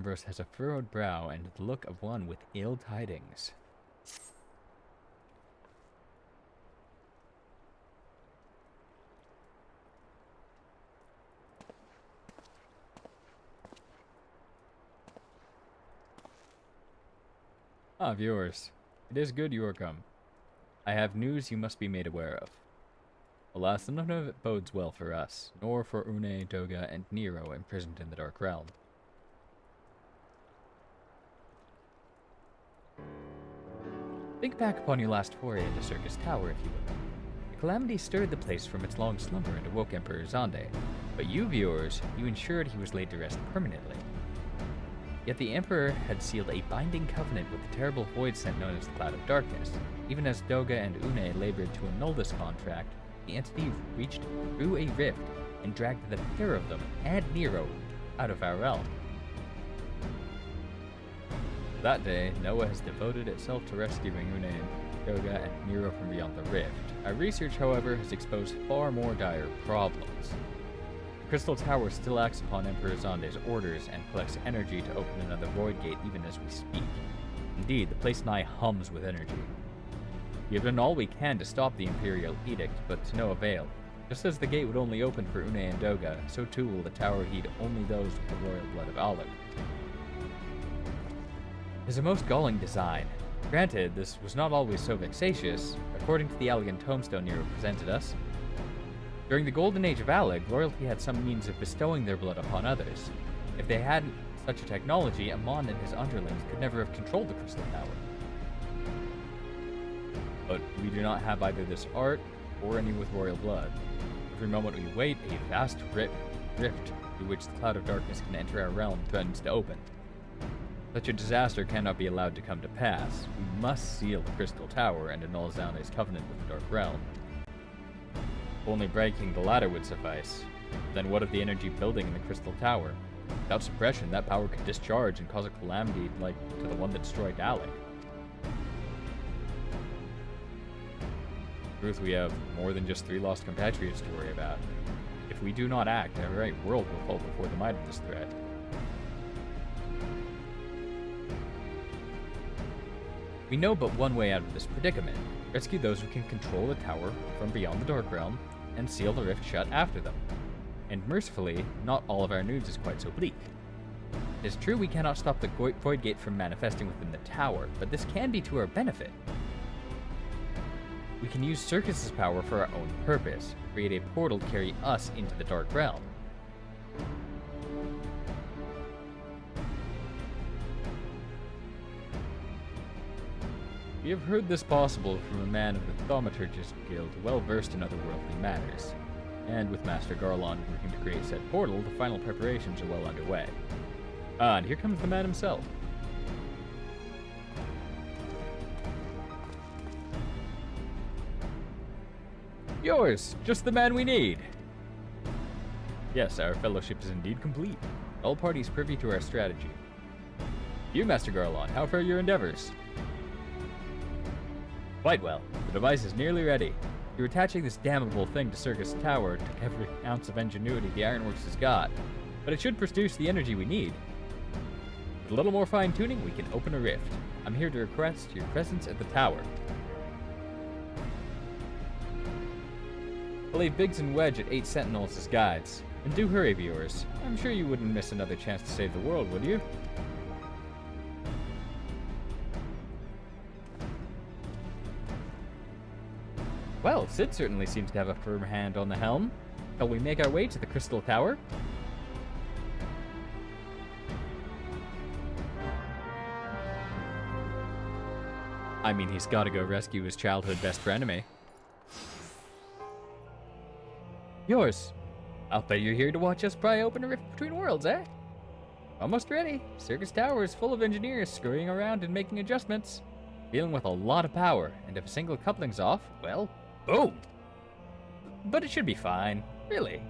Ambrose has a furrowed brow and the look of one with ill tidings. Ah, viewers. It is good you are come. I have news you must be made aware of. Alas, none of it bodes well for us, nor for Une, Doga, and Nero imprisoned in the Dark Realm. Think back upon your last foray into Circus Tower, if you will. The calamity stirred the place from its long slumber and awoke Emperor Zonde, but you, viewers, you ensured he was laid to rest permanently. Yet the Emperor had sealed a binding covenant with the terrible void scent known as the Cloud of Darkness. Even as Doga and Une labored to annul this contract, the entity reached through a rift and dragged the pair of them and Nero out of our realm. That day, Noah has devoted itself to rescuing Une and Doga and Nero from beyond the rift. Our research, however, has exposed far more dire problems. The Crystal Tower still acts upon Emperor Zonde's orders and collects energy to open another void gate even as we speak. Indeed, the place nigh hums with energy. We have done all we can to stop the Imperial Edict, but to no avail. Just as the gate would only open for Une and Doga, so too will the tower heed only those with the royal blood of Alig. It is a most galling design. Granted, this was not always so vexatious. According to the elegant tombstone Nero presented us, during the Golden Age of Alig, royalty had some means of bestowing their blood upon others. If they hadn't such a technology, Amon and his underlings could never have controlled the Crystal Tower. But we do not have either this art or any with royal blood. Every moment we wait, a vast rift through which the Cloud of Darkness can enter our realm threatens to open. Such a disaster cannot be allowed to come to pass. We must seal the Crystal Tower and annul Zonde's covenant with the Dark Realm. Only breaking the latter would suffice. Then what of the energy building in the Crystal Tower? Without suppression, that power could discharge and cause a calamity like to the one that destroyed Alig. In truth, we have more than just 3 lost compatriots to worry about. If we do not act, our very world will fall before the might of this threat. We know but one way out of this predicament. Rescue those who can control the tower from beyond the Dark Realm, and seal the rift shut after them. And mercifully, not all of our news is quite so bleak. It is true we cannot stop the Void Gate from manifesting within the tower, but this can be to our benefit. We can use Circus's power for our own purpose, create a portal to carry us into the Dark Realm. We have heard this possible from a man of the Thaumaturgist Guild well versed in otherworldly matters, and with Master Garlon working to create said portal, the final preparations are well underway. Ah, and here comes the man himself. Yours! Just the man we need! Yes, our fellowship is indeed complete. All parties privy to our strategy. You, Master Garlon, how fare your endeavors? Quite well. The device is nearly ready. You're attaching this damnable thing to Circus Tower took every ounce of ingenuity the Ironworks has got, but it should produce the energy we need. With a little more fine-tuning, we can open a rift. I'm here to request your presence at the tower. I'll leave Biggs and Wedge at 8 Sentinels as guides. And do hurry, viewers. I'm sure you wouldn't miss another chance to save the world, would you? Well, Sid certainly seems to have a firm hand on the helm. Shall we make our way to the Crystal Tower? I mean, he's gotta go rescue his childhood best frenemy. Yours. I'll bet you're here to watch us pry open a rift between worlds, eh? Almost ready. Circus Tower is full of engineers scurrying around and making adjustments. Dealing with a lot of power, and if a single coupling's off, well, boom! But it should be fine, really.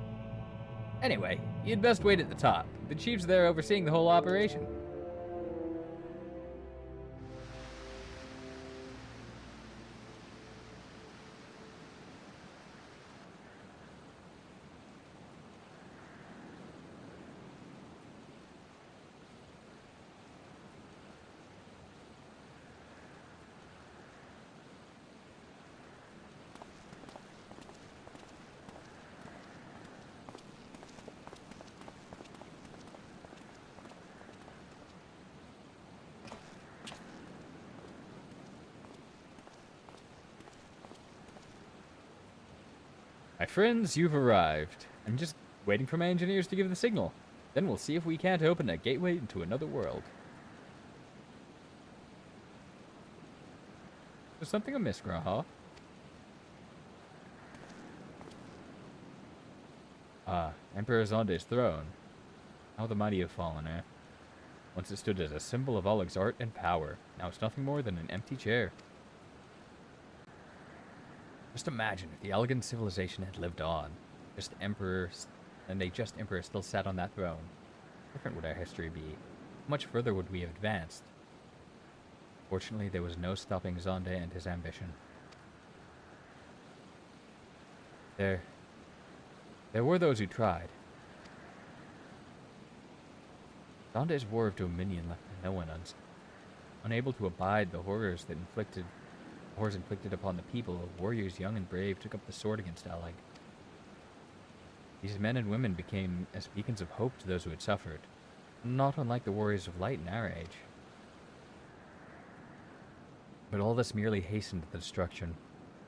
Anyway, you'd best wait at the top. The chief's there overseeing the whole operation. My friends, you've arrived. I'm just waiting for my engineers to give the signal. Then we'll see if we can't open a gateway into another world. There's something amiss, Graha. Emperor Zonde's throne. How the mighty have fallen, eh? Once it stood as a symbol of Oleg's art and power. Now it's nothing more than an empty chair. Just imagine if the elegant civilization had lived on. Just emperors, and a just emperor still sat on that throne. Different would our history be. How much further would we have advanced? Fortunately, there was no stopping Zonde and his ambition. There were those who tried. Zonde's war of dominion left no one unable to abide the horrors inflicted upon the people. Warriors young and brave took up the sword against Oleg. These men and women became as beacons of hope to those who had suffered, not unlike the warriors of light in our age. But all this merely hastened the destruction.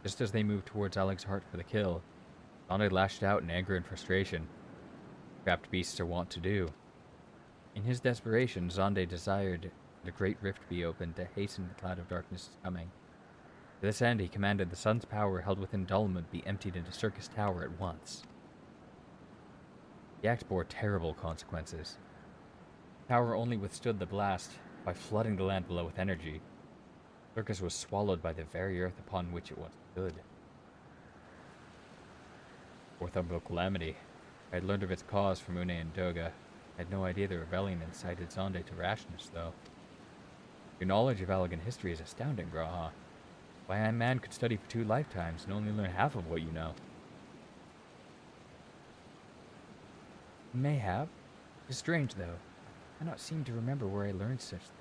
Just as they moved towards Oleg's heart for the kill, Zonde lashed out in anger and frustration. Trapped beasts are wont to do. In his desperation, Zonde desired that a great rift be opened to hasten the cloud of darkness' coming. To this end, he commanded the sun's power held within Dulmud be emptied into Circus Tower at once. The act bore terrible consequences. The tower only withstood the blast by flooding the land below with energy. Circus was swallowed by the very earth upon which it once stood. Orthumbril calamity. I had learned of its cause from Une and Doga. I had no idea the rebellion incited Zonde to rashness, though. Your knowledge of Allegan history is astounding, Graha. Why, a man could study for 2 lifetimes and only learn half of what you know. You may have. It's strange, though. I cannot seem to remember where I learned such things.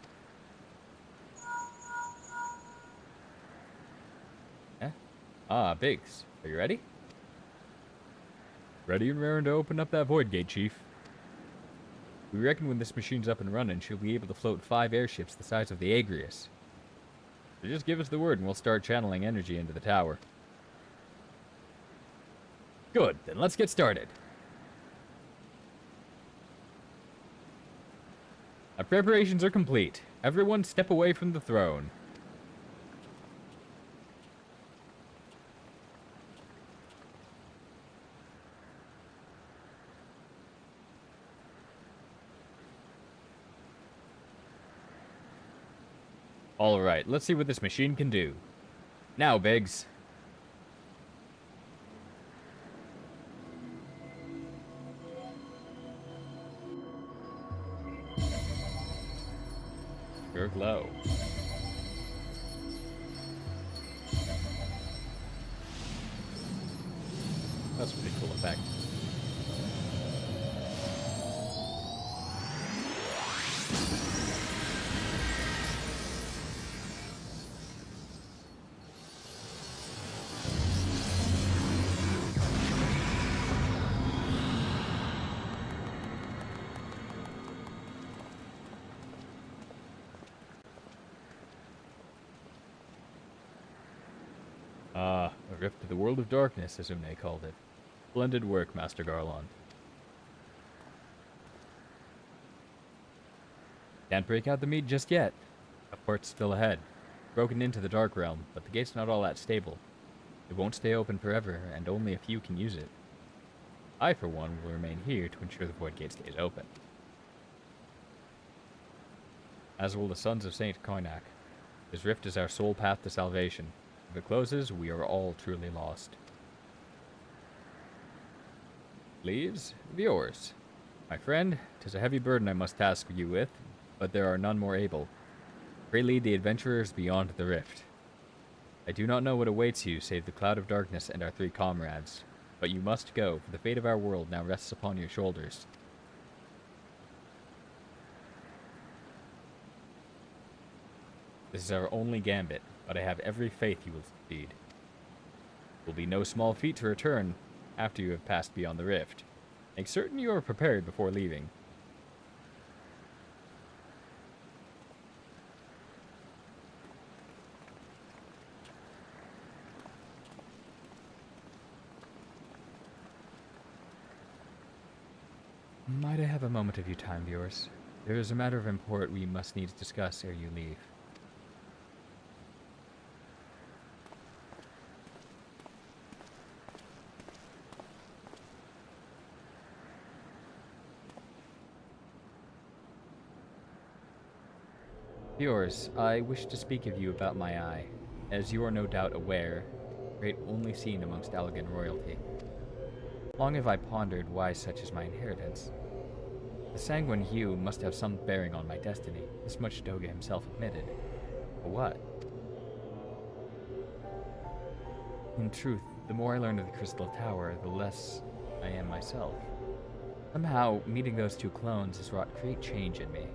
Biggs. Are you ready? Ready and raring to open up that void gate, Chief. We reckon when this machine's up and running, she'll be able to float 5 airships the size of the Agrius. So just give us the word and we'll start channeling energy into the tower. Good, then let's get started. Our preparations are complete. Everyone step away from the throne. Alright, let's see what this machine can do. Now, Biggs. You're glow. That's a pretty cool effect. A rift to the world of darkness, as Une called it. Splendid work, Master Garland. Can't break out the meat just yet. A port's still ahead. Broken into the Dark Realm, but the gate's not all that stable. It won't stay open forever, and only a few can use it. I, for one, will remain here to ensure the Void Gate stays open. As will the Sons of Saint Koinak. This rift is our sole path to salvation. If it closes, we are all truly lost. Leaves, yours. My friend, 'tis a heavy burden I must task you with, but there are none more able. Pray lead the adventurers beyond the rift. I do not know what awaits you save the cloud of darkness and our 3 comrades, but you must go, for the fate of our world now rests upon your shoulders. This is our only gambit, but I have every faith you will succeed. It will be no small feat to return after you have passed beyond the rift. Make certain you are prepared before leaving. Might I have a moment of your time, viewers? There is a matter of import we must needs discuss ere you leave. Viewers, I wish to speak of you about my eye. As you are no doubt aware, great only seen amongst Allegan royalty. Long have I pondered why such is my inheritance. The sanguine hue must have some bearing on my destiny, this much Doga himself admitted. But what? In truth, the more I learn of the Crystal Tower, the less I am myself. Somehow, meeting those two clones has wrought great change in me.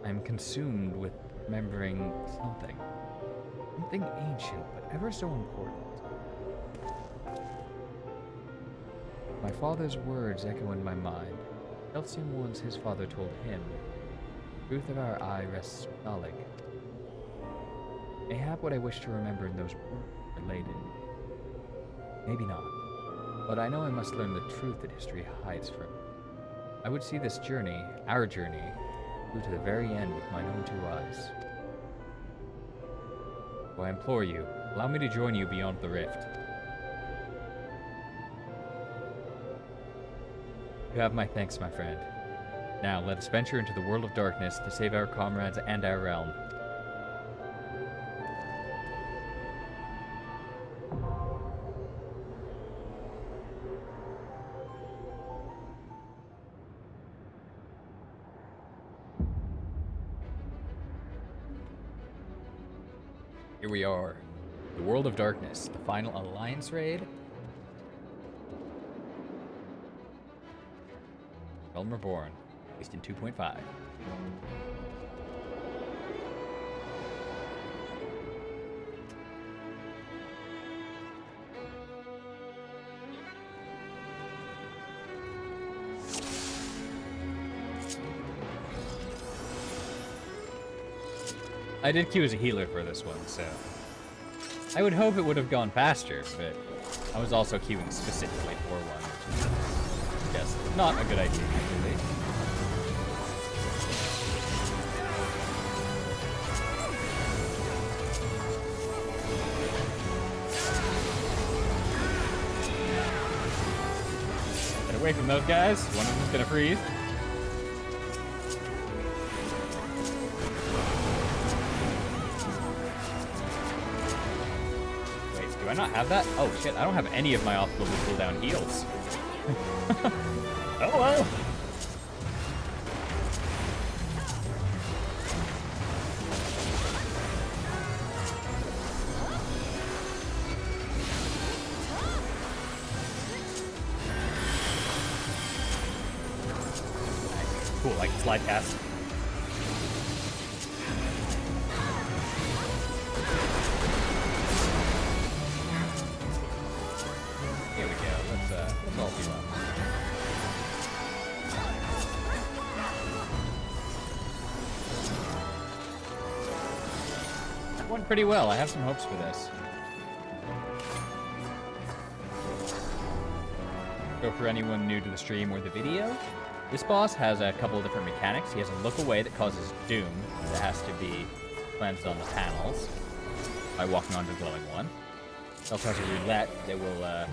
I am consumed with remembering something. Something ancient, but ever so important. My father's words echo in my mind. Felt same ones his father told him. The truth of our eye rests solid. Mayhap what I wish to remember in those words related. Maybe not. But I know I must learn the truth that history hides from me. I would see this journey, our journey, through to the very end with mine own two eyes. So I implore you, allow me to join you beyond the rift. You have my thanks, my friend. Now, let us venture into the world of darkness to save our comrades and our realm. Here we are. The world of darkness, the final alliance raid. Realm Reborn, released in 2.5. I did queue as a healer for this one, so I would hope it would have gone faster, but I was also queuing specifically for one, which is just not a good idea usually. Get away from those guys. One of them's gonna freeze. Do I not have that? Oh shit, I don't have any of my off-global cooldown heals. Oh well. Cool, I can slide cast. Went pretty well. I have some hopes for this. So for anyone new to the stream or the video, this boss has a couple of different mechanics. He has a look away that causes doom that has to be cleansed on the panels by walking onto the glowing one. He also has a roulette that will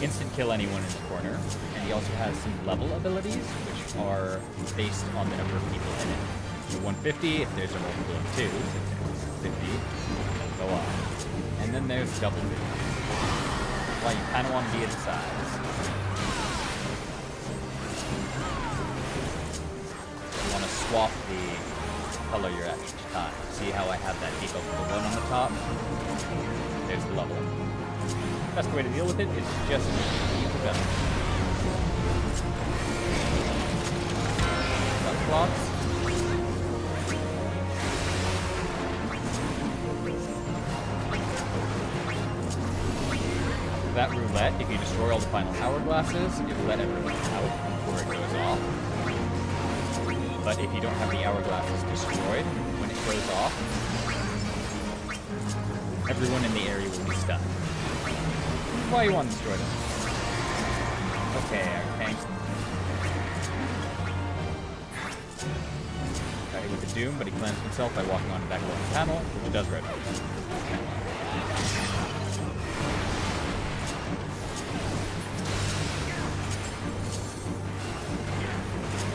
instant kill anyone in the corner. And he also has some level abilities, which are based on the number of people in it. So 150 if there's a multiple of 2, 50, go on. And then there's double 50. Well, you kind of want to be at the size. You want to swap the color you're at each time. See how I have that default blue one on the top? There's the level. Best way to deal with it is just use the gun. Gun clocks. That roulette, if you destroy all the final hourglasses, it'll let everyone out before it goes off. But if you don't have the hourglasses destroyed, when it goes off, everyone in the area will be stunned. That's why you want to destroy them. Okay, our tank. Got hit with the Doom, but he cleansed himself by walking onto that glowing panel, which does right.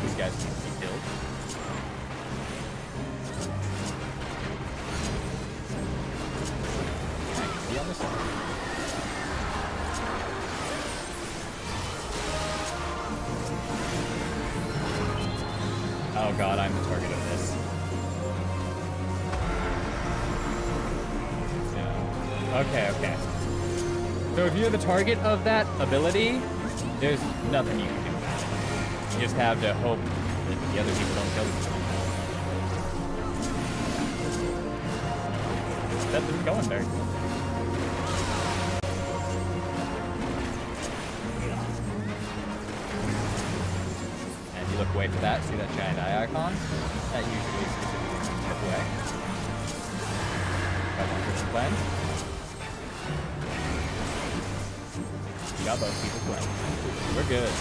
These guys need to be killed. I can see on this side. Oh god, I'm the target of this. Yeah. Okay. So if you're the target of that ability, there's nothing you can do about it. You just have to hope that the other people don't kill you. That isn't going very good. Look away for that. See that giant eye icon? That usually specifically means look away. Got one person cleansed. We got both people cleansed. We're good.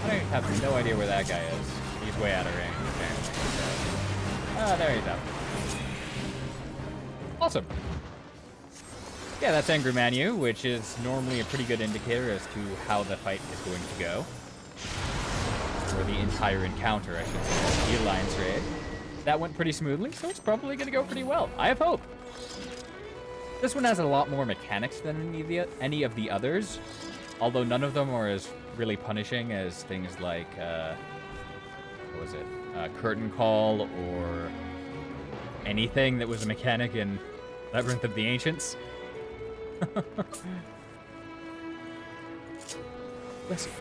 I have no idea where that guy is. He's way out of range, apparently. Ah, there he's out. Awesome. Yeah, that's Angry Manu, which is normally a pretty good indicator as to how the fight is going to go. Or the entire encounter, I should say. The Alliance raid. That went pretty smoothly, so it's probably going to go pretty well. I have hope. This one has a lot more mechanics than any of the others, although none of them are as really punishing as things like, what was it? Curtain Call, or anything that was a mechanic in Labyrinth of the Ancients. Bless you.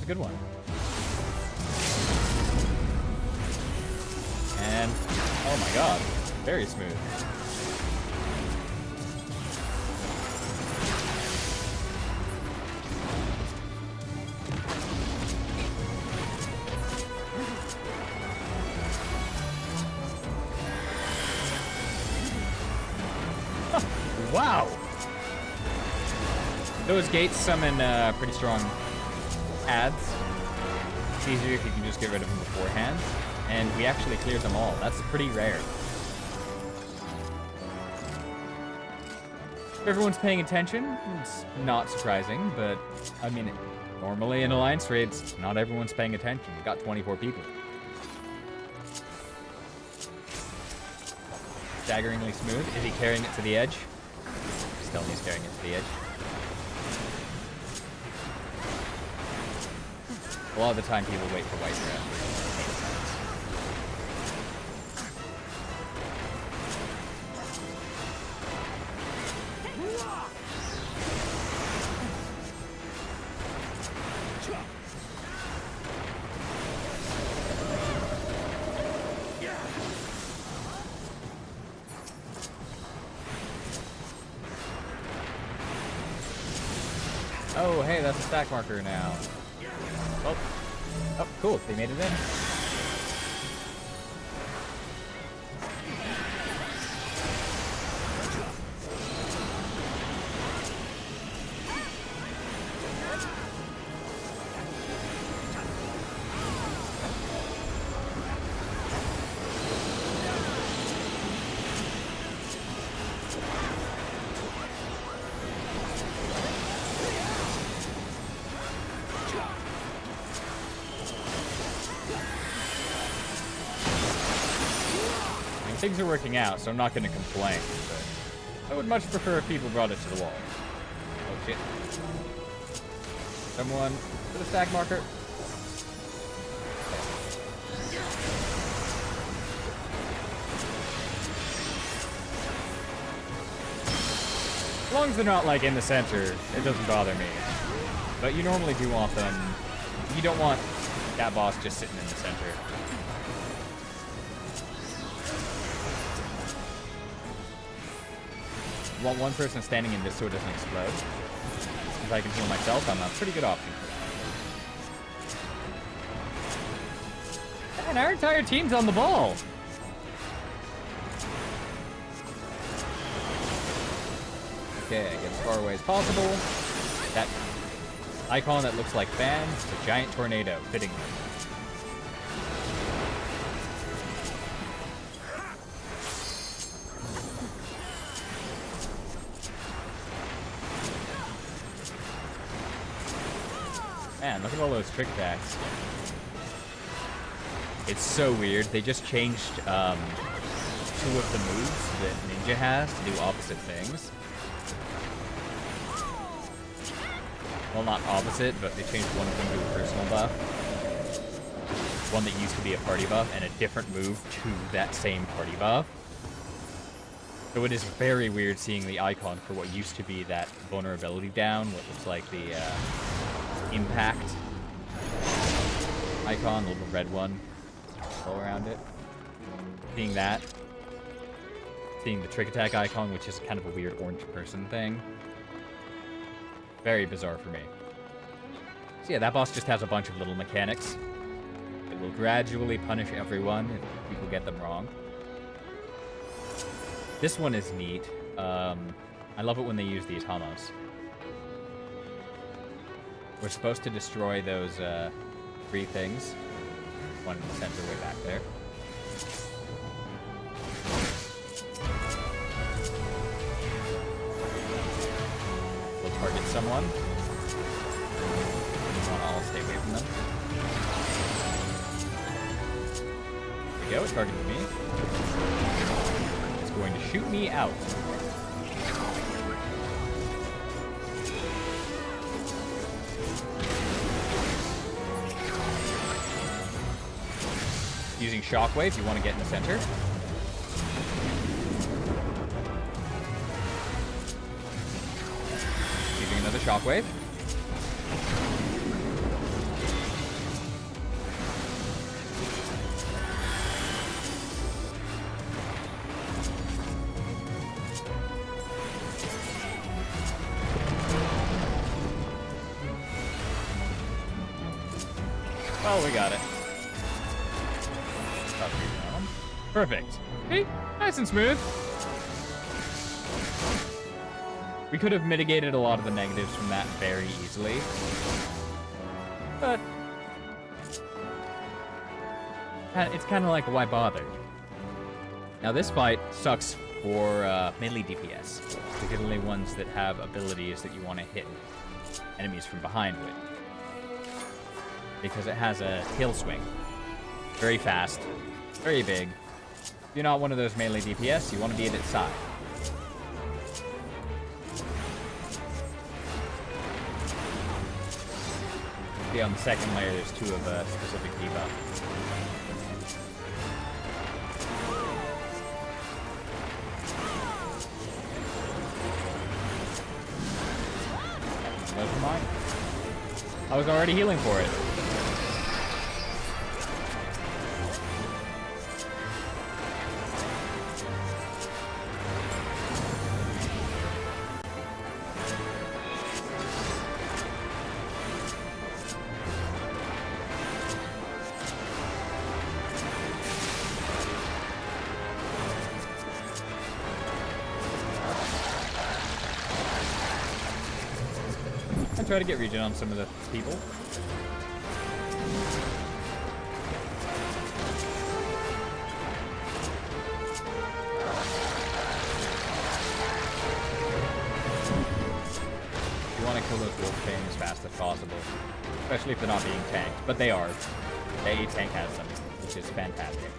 Good one. And, oh my god, very smooth. Wow! Those gates summon pretty strong ads. It's easier if you can just get rid of them beforehand. And we actually cleared them all. That's pretty rare. If everyone's paying attention, it's not surprising, but I mean, normally in Alliance raids, not everyone's paying attention. We've got 24 people. Staggeringly smooth. Is he carrying it to the edge? Still, he's carrying it to the edge. A lot of the time, people wait for white draft. Oh, hey, that's a stack marker now. Oh, cool. They made it in. Things are working out, so I'm not going to complain, but I would much prefer if people brought it to the wall. Oh shit. Someone put a stack marker. As long as they're not, like, in the center, it doesn't bother me. But you normally do want them... You don't want that boss just sitting in the center. You want one person standing in this so it doesn't explode. If I can heal myself, I'm a pretty good option for that. And our entire team's on the ball! Okay, I get as far away as possible. That icon that looks like fans, it's a giant tornado, fittingly. Man, look at all those trick attacks. It's so weird. They just changed 2 of the moves that Ninja has to do opposite things. Well, not opposite, but they changed one of them to a personal buff. One that used to be a party buff, and a different move to that same party buff. So it is very weird seeing the icon for what used to be that vulnerability down, what looks like the impact icon, the little red one all around it. Seeing that. Seeing the trick attack icon, which is kind of a weird orange person thing. Very bizarre for me. So yeah, that boss just has a bunch of little mechanics. It will gradually punish everyone if people get them wrong. This one is neat. I love it when they use these homos. We're supposed to destroy those 3 things. One in the center way back there. We'll target someone. We want to all stay away from them. There we go, it targeted me. It's going to shoot me out. Using Shockwave, you want to get in the center. Using another Shockwave. Oh, we got it. Perfect. See? Nice and smooth. We could have mitigated a lot of the negatives from that very easily. But it's kind of like, why bother? Now this fight sucks for melee DPS, particularly ones that have abilities that you want to hit enemies from behind with. Because it has a tail swing. Very fast, very big. If you're not one of those melee DPS, you want to be at its side. See, on the second layer, there's 2 of a specific debuff. Never mind. I was already healing for it. Try to get regen on some of the people. You want to kill those wolf things as fast as possible, especially if they're not being tanked, but they are. The A tank has them, which is fantastic.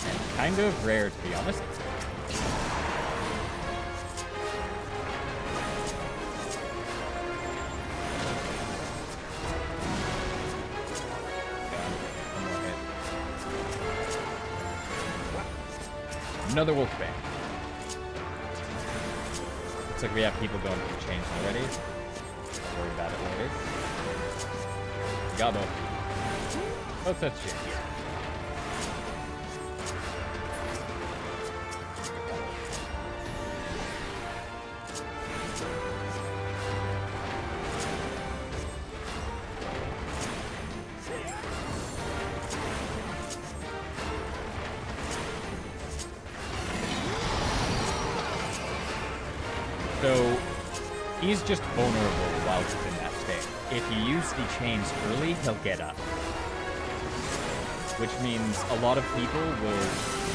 And kind of rare, to be honest. Another wolf band. Looks like we have people going through chains already. Don't worry about it later. We got both. Both sets of chains. So, he's just vulnerable while he's in that state. If you use the chains early, he'll get up. Which means a lot of people will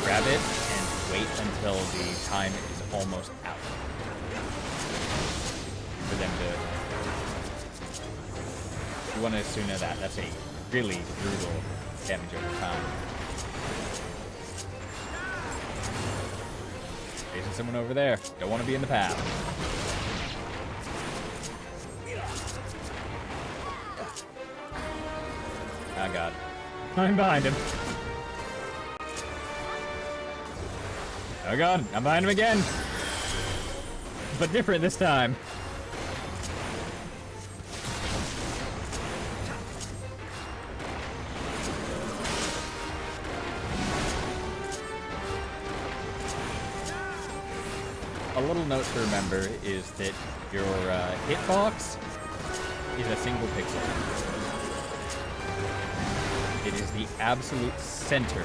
grab it and wait until the time is almost out. For them to... You want to assume that. That's a really brutal damage over time. Chasing someone over there. Don't want to be in the path. Oh god. I'm behind him. Oh god, I'm behind him again. But different this time. A little note to remember is that your hitbox is a single pixel. It is the absolute center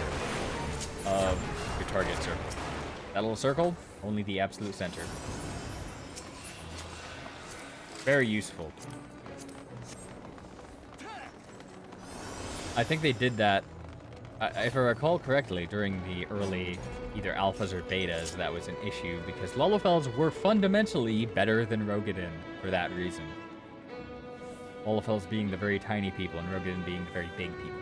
of your target circle. That little circle, only the absolute center. Very useful. I think they did that, if I recall correctly, during the early either alphas or betas. That was an issue because Lalafels were fundamentally better than Rogadin for that reason. Lalafels being the very tiny people and Rogadin being the very big people.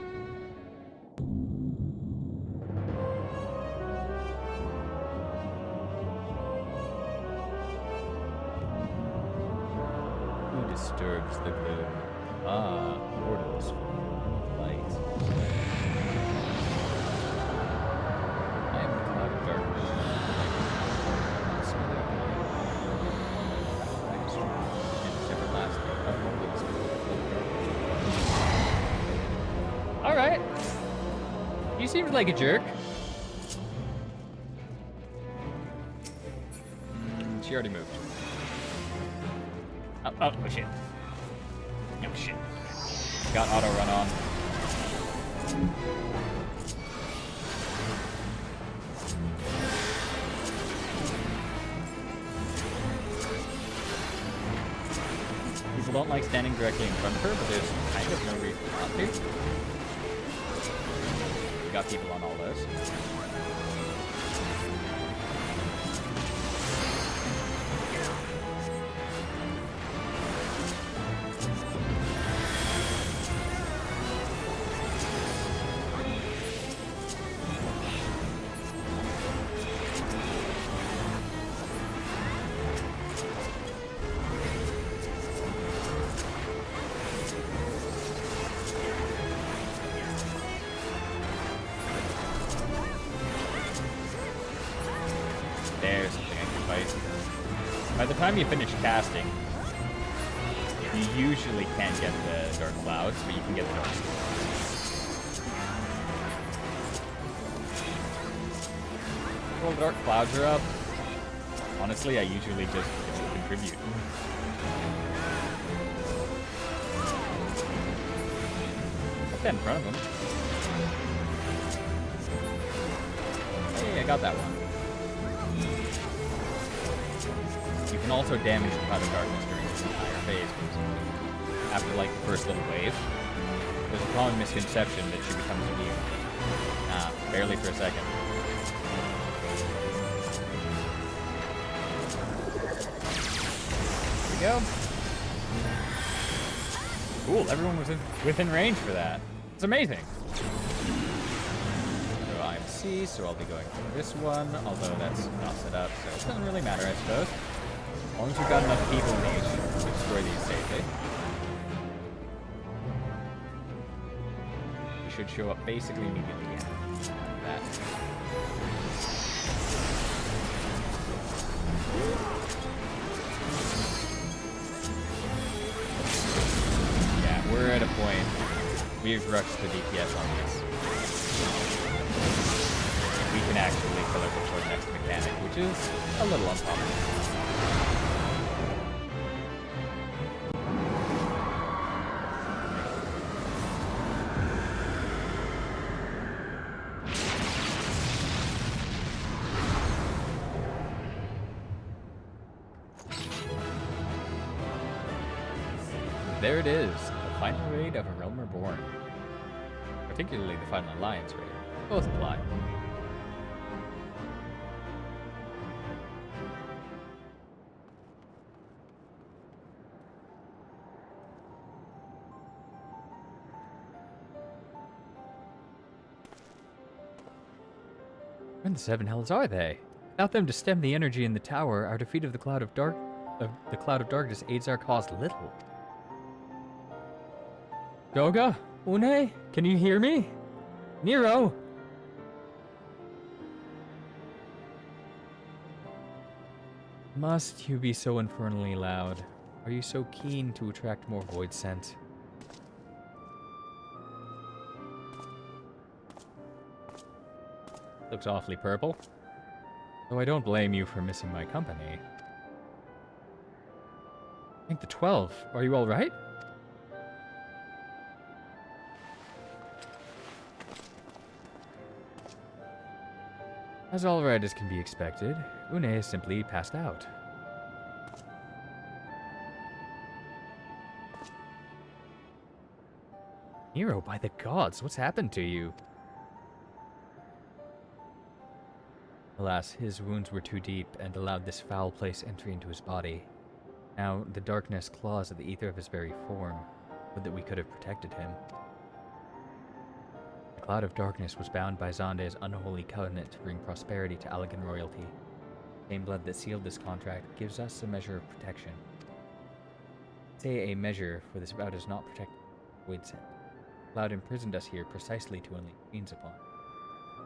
Who disturbs the gloom? Ah, portals full of light. I am the cloud of darkness. Alright. He seems like a jerk. She already moved. Oh, shit. No shit. Got auto run on. People don't like standing directly in front of her, but there's kind of no reason not to. We got people on all those. There's something I can fight. By the time you finish casting, you usually can't get the dark clouds, but you can get the dark storms. Well, the dark clouds are up. Honestly, I usually just contribute. Put that in front of them. Hey, I got that one. You can also damage the Cloud of Darkness during this entire phase, because after, like, the first little wave, there's a common misconception that she becomes immune. Nah, barely for a second. Here we go. Cool, everyone was within range for that. It's amazing. So I'm C, so I'll be going for this one, although that's not set up, so it doesn't really matter, I suppose. As long as we've got enough people in each to destroy these safely. We should show up basically immediately again. That. Yeah, we're at a point. We've rushed the DPS on this. We can actually kill it before the next mechanic, which is a little unpopular. There it is, the final raid of A Realm Reborn. Particularly the final Alliance raid. Both apply. Where in the seven hells are they? Without them to stem the energy in the tower, our defeat of the Cloud of Darkness aids our cause little. Doga? Une? Can you hear me? Nero? Must you be so infernally loud? Are you so keen to attract more void scent? Looks awfully purple. Though I don't blame you for missing my company. I think the 12. Are you alright? As alright as can be expected, Une is simply passed out. Nero, by the gods, what's happened to you? Alas, his wounds were too deep and allowed this foul place entry into his body. Now, the darkness claws at the ether of his very form. Would that we could have protected him. The Cloud of Darkness was bound by Zonde's unholy covenant to bring prosperity to Allegan royalty. The same blood that sealed this contract gives us a measure of protection. Say a measure, for this vow does not protect void scent. The Cloud imprisoned us here precisely to unleash fiends upon.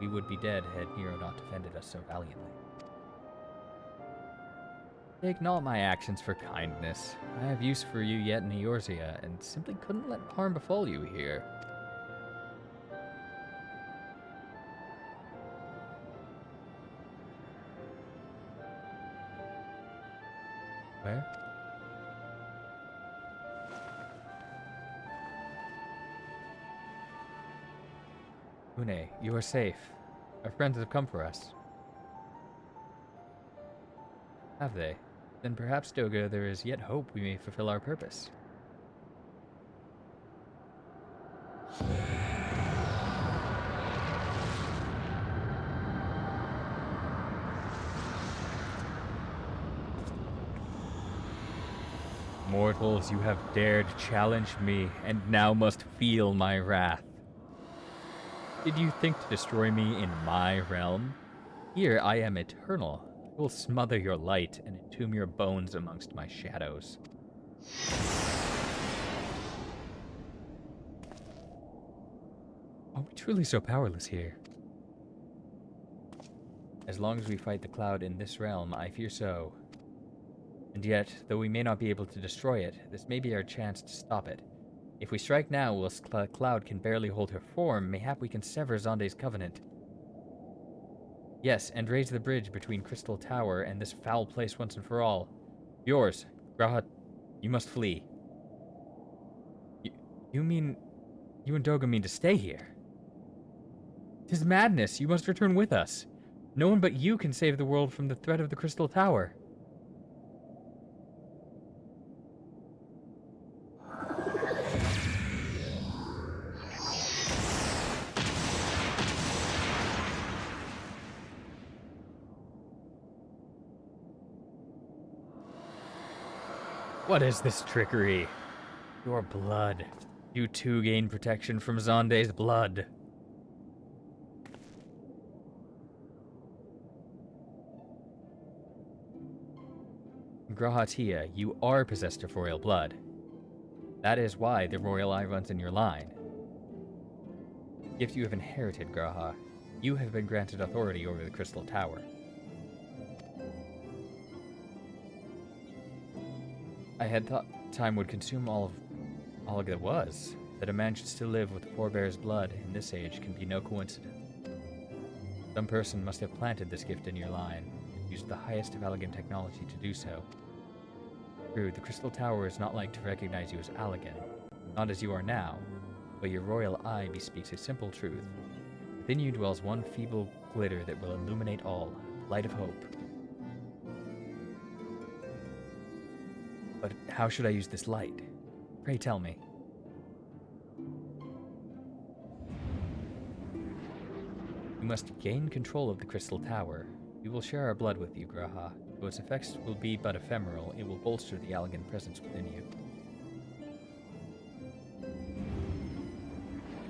We would be dead had Nero not defended us so valiantly. Take not my actions for kindness. I have use for you yet in Eorzea, and simply couldn't let harm befall you here. Where? Une, you are safe. Our friends have come for us. Have they? Then perhaps, Doga, there is yet hope we may fulfill our purpose. Mortals, you have dared challenge me, and now must feel my wrath. Did you think to destroy me in my realm? Here I am eternal. I will smother your light and entomb your bones amongst my shadows. Are we truly so powerless here? As long as we fight the Cloud in this realm, I fear so. And yet, though we may not be able to destroy it, this may be our chance to stop it. If we strike now, whilst Cloud can barely hold her form, mayhap we can sever Zonde's covenant. Yes, and raise the bridge between Crystal Tower and this foul place once and for all. Yours, Grahat, you must flee. You mean... you and Doga mean to stay here? 'Tis madness, you must return with us. No one but you can save the world from the threat of the Crystal Tower. What is this trickery? Your blood. You too gain protection from Zonde's blood. Grahatia, you are possessed of royal blood. That is why the royal eye runs in your line. Gift you have inherited, Graha. You have been granted authority over the Crystal Tower. I had thought time would consume all there was. That a man should still live with forebears' blood in this age can be no coincidence. Some person must have planted this gift in your line, and used the highest of elegant technology to do so. True, the Crystal Tower is not like to recognize you as Allegan, not as you are now, but your royal eye bespeaks a simple truth. Within you dwells one feeble glitter that will illuminate all, light of hope. But how should I use this light? Pray tell me. You must gain control of the Crystal Tower. We will share our blood with you, Graha. Though its effects will be but ephemeral, it will bolster the Allegan presence within you.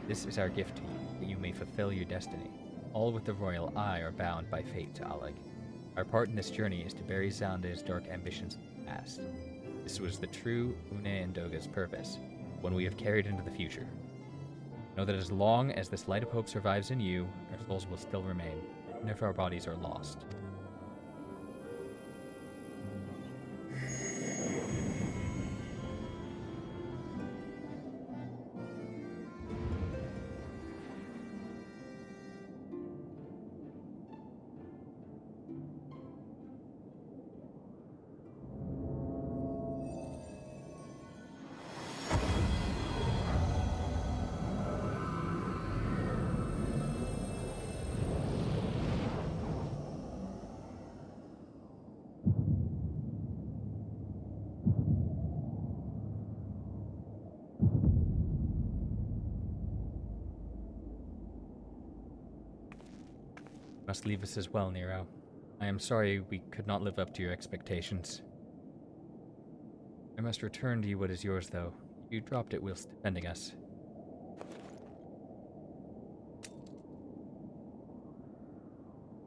This is our gift to you, that you may fulfill your destiny. All with the royal eye are bound by fate to Alleg. Our part in this journey is to bury Xande's dark ambitions in the past. This was the true Une and Doga's purpose, one we have carried into the future. Know that as long as this light of hope survives in you, our souls will still remain, even if our bodies are lost. Must leave us as well, Nero. I am sorry we could not live up to your expectations. I must return to you what is yours, though. You dropped it whilst defending us.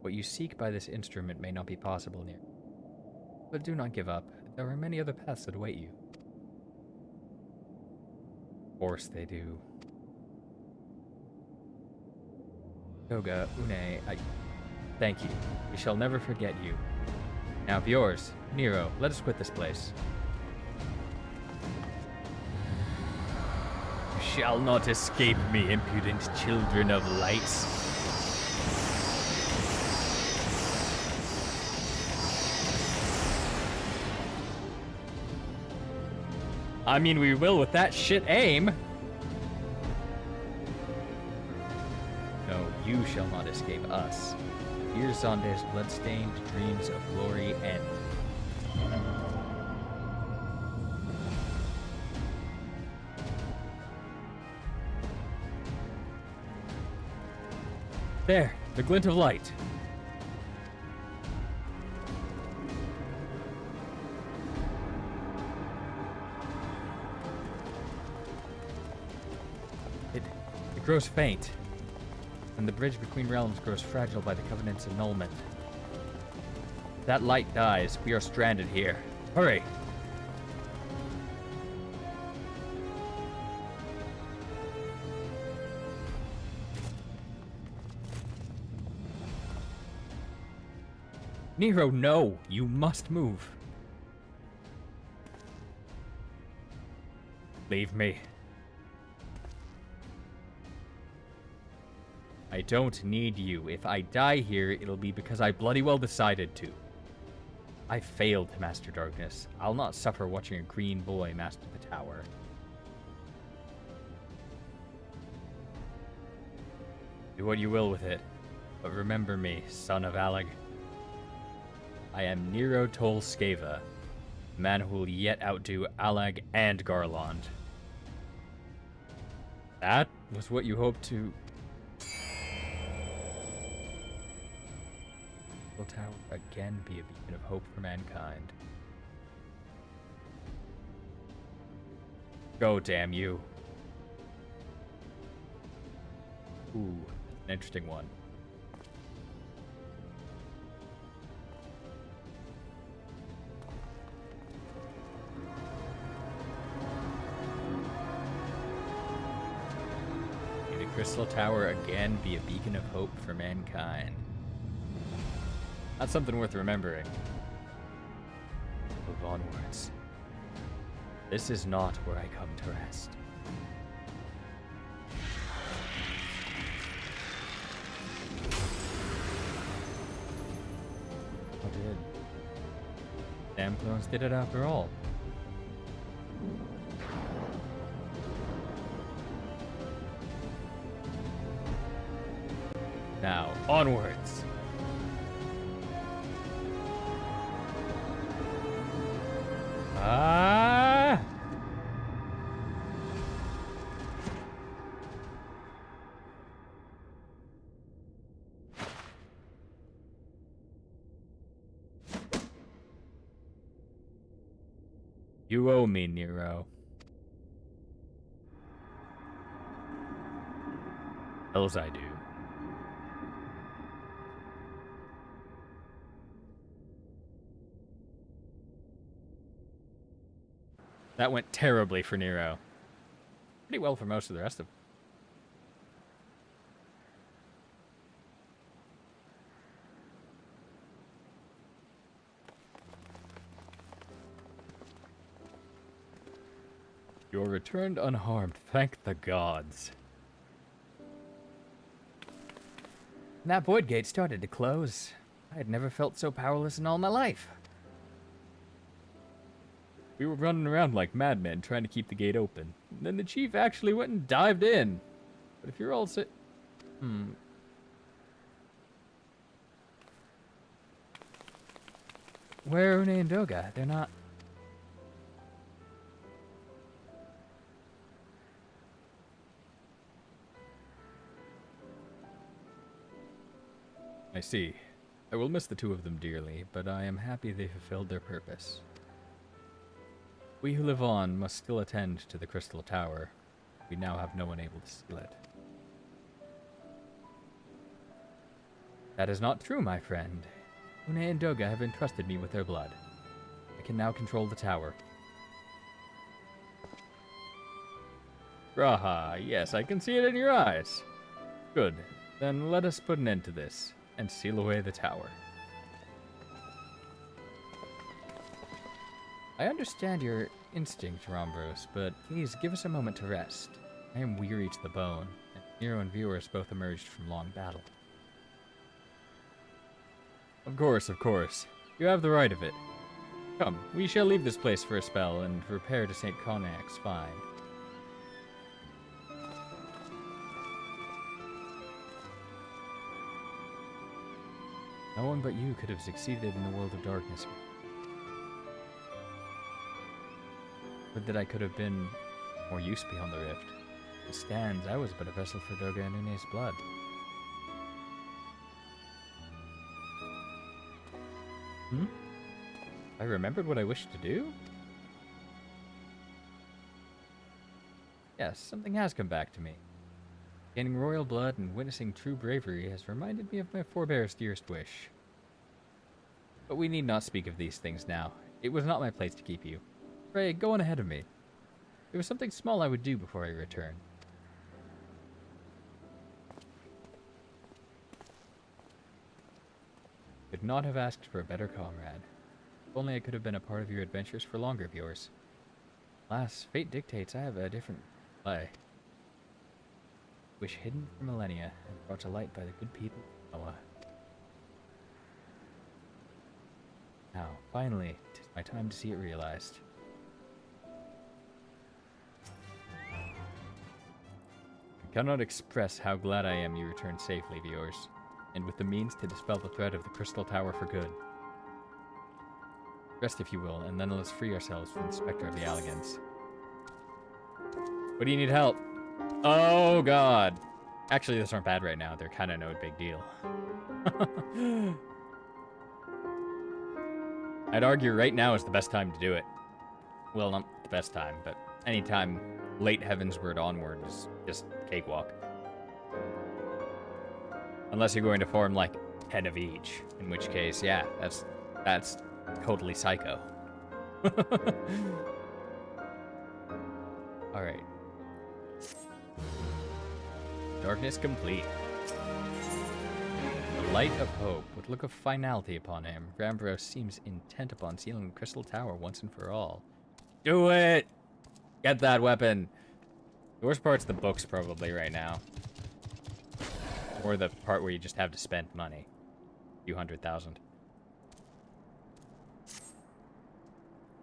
What you seek by this instrument may not be possible, Nero. But do not give up. There are many other paths that await you. Of course they do. Toga, Une, thank you. We shall never forget you. Now of yours, Nero, let us quit this place. You shall not escape me, impudent children of light. I mean, we will with that shit aim. No, you shall not escape us. Here Xande's blood-stained dreams of glory end. There, the glint of light. It grows faint, and the bridge between realms grows fragile by the Covenant's annulment. If that light dies, we are stranded here. Hurry! Nero, no! You must move. Leave me. I don't need you. If I die here, it'll be because I bloody well decided to. I failed to master darkness. I'll not suffer watching a green boy master the tower. Do what you will with it, but remember me, son of Alleg. I am Nero Tolskeva, the man who will yet outdo Alleg and Garland. That was what you hoped to... Will tower again be a beacon of hope for mankind. Go, damn you. Ooh, an interesting one. May the Crystal Tower again be a beacon of hope for mankind. That's something worth remembering. Move onwards. This is not where I come to rest. I did. Damn clones did it after all. Now, onwards! Ah! You owe me, Nero. Hells I do. That went terribly for Nero. Pretty well for most of the rest of them. You're returned unharmed, thank the gods. When that void gate started to close, I had never felt so powerless in all my life. We were running around like madmen trying to keep the gate open. And then the chief actually went and dived in. But if you're all Where are Une and Doga? They're not... I see. I will miss the two of them dearly, but I am happy they fulfilled their purpose. We who live on must still attend to the Crystal Tower. We now have no one able to steal it. That is not true, my friend. Une and Doga have entrusted me with their blood. I can now control the tower. Raha, yes, I can see it in your eyes. Good. Then let us put an end to this, and seal away the tower. I understand your instinct, Rombros, but please give us a moment to rest. I am weary to the bone, and Nero and viewers both emerged from long battle. Of course. You have the right of it. Come, we shall leave this place for a spell and repair to St. Cognac's find. No one but you could have succeeded in the world of darkness. Would that I could have been more use beyond the rift. As it stands, I was but a vessel for Doga and Une's blood. I remembered what I wished to do? Yes, something has come back to me. Gaining royal blood and witnessing true bravery has reminded me of my forebear's dearest wish. But we need not speak of these things now. It was not my place to keep you. Pray, go on ahead of me. There was something small I would do before I return. Could not have asked for a better comrade. If only I could have been a part of your adventures for longer of yours. Alas, fate dictates I have a different play. Wish hidden for millennia and brought to light by the good people of Noah. Now, finally, 'tis my time to see it realized. I cannot express how glad I am you returned safely, viewers, and with the means to dispel the threat of the Crystal Tower for good. Rest if you will, and then let us free ourselves from the specter of the Alligans. What do you need help? Oh god! Actually, those aren't bad right now. They're kind of no big deal. I'd argue right now is the best time to do it. Well, not the best time, but any time late Heavensward onward is just cakewalk. Unless you're going to form like 10 of each, in which case, yeah, that's totally psycho. Alright. Darkness complete. The light of hope, with look of finality upon him, Rambros seems intent upon sealing the Crystal Tower once and for all. Do it! Get that weapon. The worst part's the books probably right now. Or the part where you just have to spend money. A few 100,000.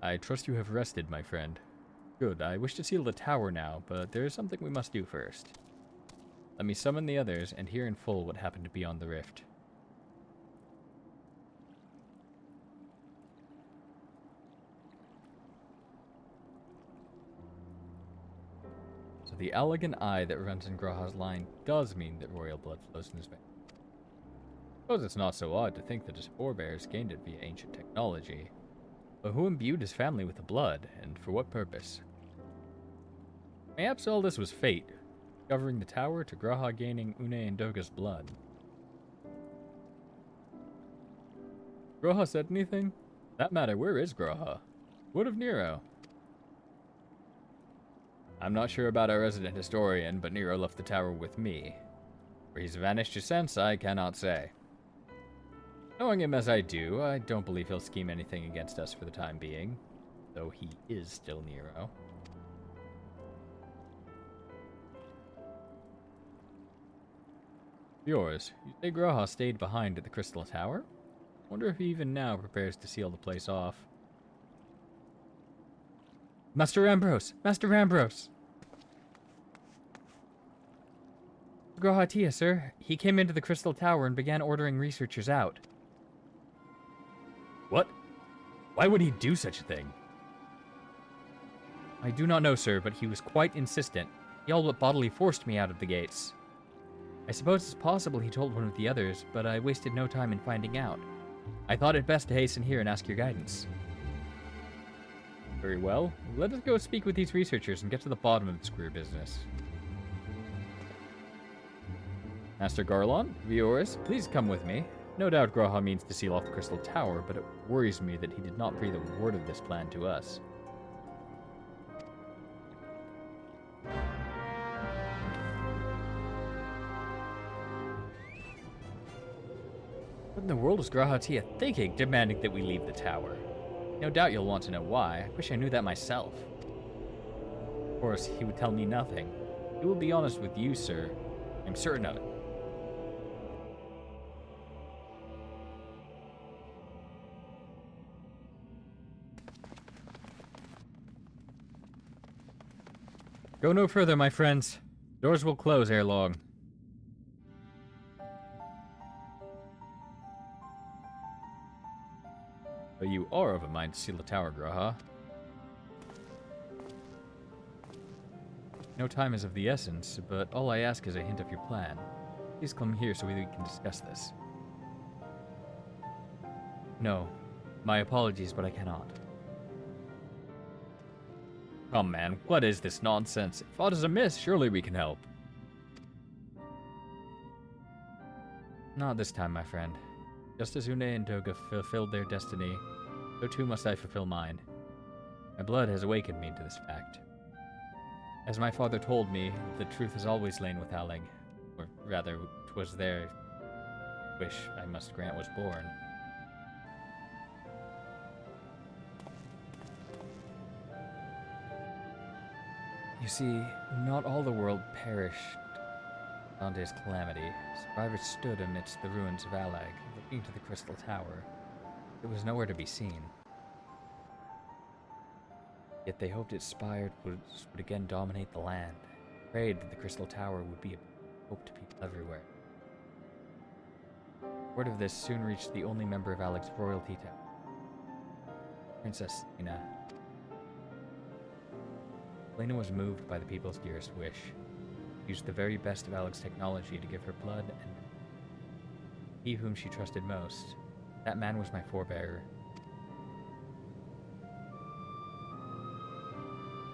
I trust you have rested, my friend. Good, I wish to seal the tower now, but there is something we must do first. Let me summon the others and hear in full what happened beyond the rift. So the elegant eye that runs in Graha's line does mean that royal blood flows in his veins. I suppose it's not so odd to think that his forebears gained it via ancient technology. But who imbued his family with the blood, and for what purpose? Perhaps all this was fate, covering the tower to Graha gaining Une and Doga's blood. Graha said anything? That matter, where is Graha? What of Nero? I'm not sure about our resident historian, but Nero left the tower with me. Where he's vanished since, I cannot say. Knowing him as I do, I don't believe he'll scheme anything against us for the time being, though he is still Nero. Yours, you say Graha stayed behind at the Crystal Tower? Wonder if he even now prepares to seal the place off. Master Ambrose! Master Ambrose! Graha Tia, sir. He came into the Crystal Tower and began ordering researchers out. What? Why would he do such a thing? I do not know, sir, but he was quite insistent. He all but bodily forced me out of the gates. I suppose it's possible he told one of the others, but I wasted no time in finding out. I thought it best to hasten here and ask your guidance. Very well. Let us go speak with these researchers and get to the bottom of this queer business. Master Garlon, viewers, please come with me. No doubt Graha means to seal off the Crystal Tower, but it worries me that he did not breathe a word of this plan to us. What in the world is Graha Tia thinking, demanding that we leave the tower? No doubt you'll want to know why. I wish I knew that myself. Of course, he would tell me nothing. He will be honest with you, sir. I'm certain of it. Go no further, my friends. Doors will close ere long. But you are of a mind to seal the tower, Graha. No time is of the essence, but all I ask is a hint of your plan. Please come here so we can discuss this. No. My apologies, but I cannot. Come, man, what is this nonsense? If aught is amiss, surely we can help. Not this time, my friend. Just as Une and Doga fulfilled their destiny, so too must I fulfill mine. My blood has awakened me to this fact. As my father told me, the truth has always lain with Alec, or rather, 'twas their wish I must grant was born. You see, not all the world perished Dante's calamity. Survivors stood amidst the ruins of Alag, looking to the Crystal Tower. It was nowhere to be seen. Yet they hoped its spire would again dominate the land. Prayed that the Crystal Tower would be a hope to people everywhere. Word of this soon reached the only member of Alag's royalty tower, Princess Lena. Lena was moved by the people's dearest wish. Used the very best of Alag's technology to give her blood, and he whom she trusted most, that man was my forebearer.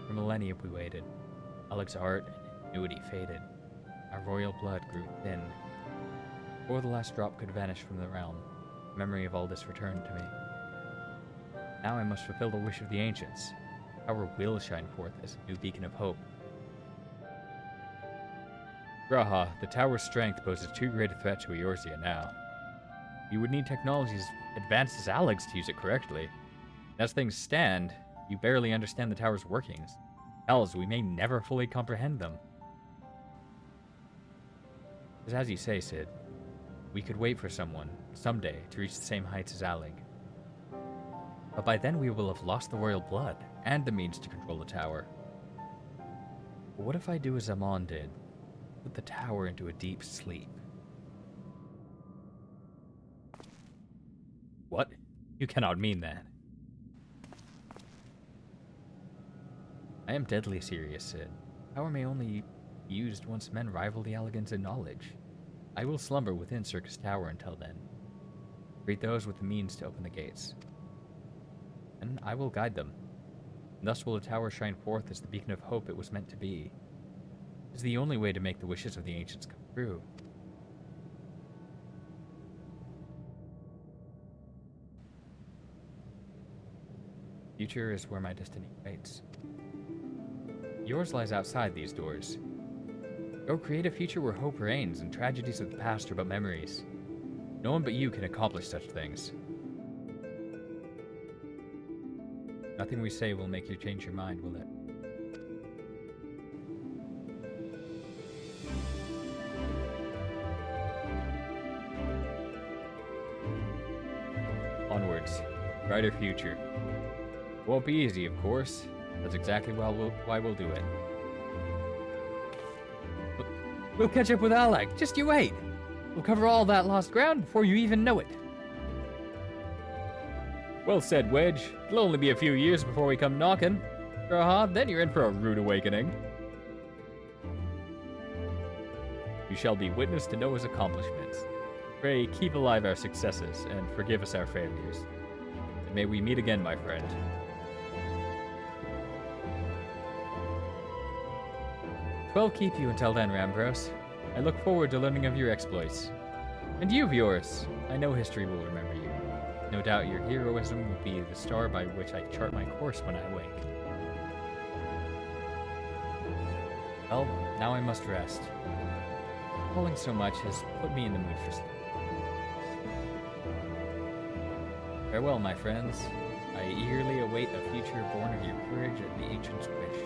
For millennia we waited. Alag's art and ingenuity faded. Our royal blood grew thin. Before the last drop could vanish from the realm, the memory of all this returned to me. Now I must fulfill the wish of the ancients. Our will shine forth as a new beacon of hope. Graha, the tower's strength poses too great a threat to Eorzea now. You would need technologies advanced as Alag's to use it correctly. As things stand, you barely understand the tower's workings. Else, we may never fully comprehend them. Because as you say, Sid, we could wait for someone, someday, to reach the same heights as Alec. But by then we will have lost the royal blood, and the means to control the tower. But what if I do as Amon did? Put the tower into a deep sleep. What? You cannot mean that. I am deadly serious, Sid. Power may only be used once men rival the elegance in knowledge. I will slumber within Circus Tower until then. Greet those with the means to open the gates. And I will guide them. And thus will the tower shine forth as the beacon of hope it was meant to be. It is the only way to make the wishes of the ancients come true. Future is where my destiny waits. Yours lies outside these doors. Go create a future where hope reigns and tragedies of the past are but memories. No one but you can accomplish such things. Nothing we say will make you change your mind, will it? Onwards. Brighter future. It won't be easy, of course. That's exactly why we'll do it. We'll catch up with Alec. Just you wait. We'll cover all that lost ground before you even know it. Well said, Wedge. It'll only be a few years before we come knocking. Then you're in for a rude awakening. You shall be witness to Noah's accomplishments. Pray, keep alive our successes, and forgive us our failures. And may we meet again, my friend. Well, keep you until then, Rambros. I look forward to learning of your exploits. And you of yours. I know history will remember you. No doubt your heroism will be the star by which I chart my course when I wake. Well, now I must rest. Falling so much has put me in the mood for sleep. Farewell, my friends. I eagerly await a future born of your courage and the ancient's wish.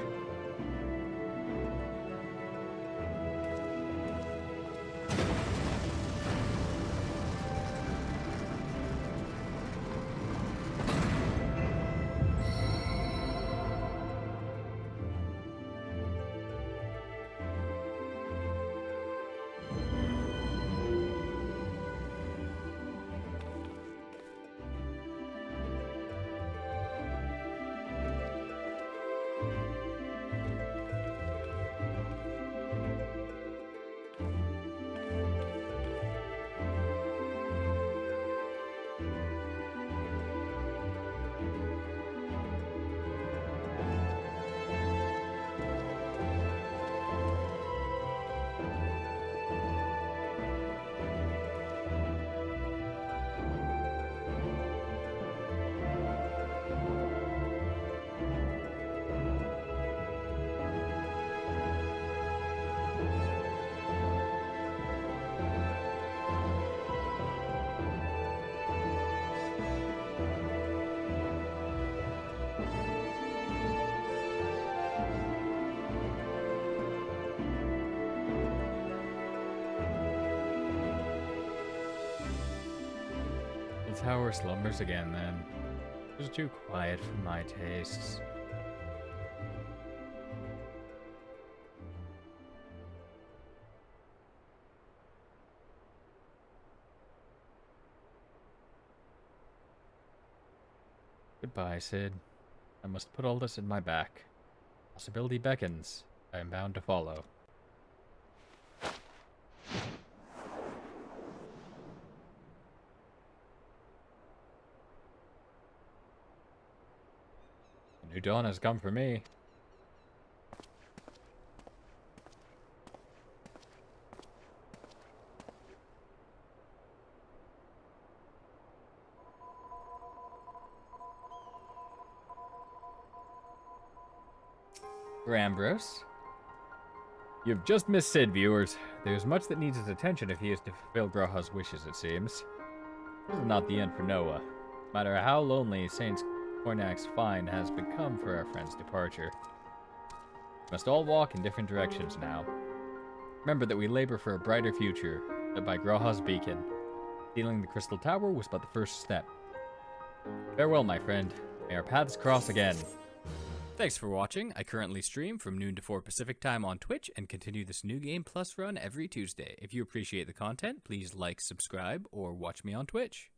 The tower slumbers again, then. It was too quiet for my tastes. Goodbye, Sid. I must put all this in my back. Possibility beckons. I am bound to follow. A new dawn has come for me. Rambros? You've just missed Sid, viewers. There's much that needs his attention if he is to fulfill Grawha's wishes, it seems. This is not the end for Noah. No matter how lonely Saint Cornac's Fine has become for our friend's departure. We must all walk in different directions now. Remember that we labor for a brighter future, led by Grawha's beacon. Stealing the Crystal Tower was but the first step. Farewell, my friend. May our paths cross again. Thanks for watching. I currently stream from noon to 4 Pacific time on Twitch and continue this New Game Plus run every Tuesday. If you appreciate the content, please like, subscribe, or watch me on Twitch.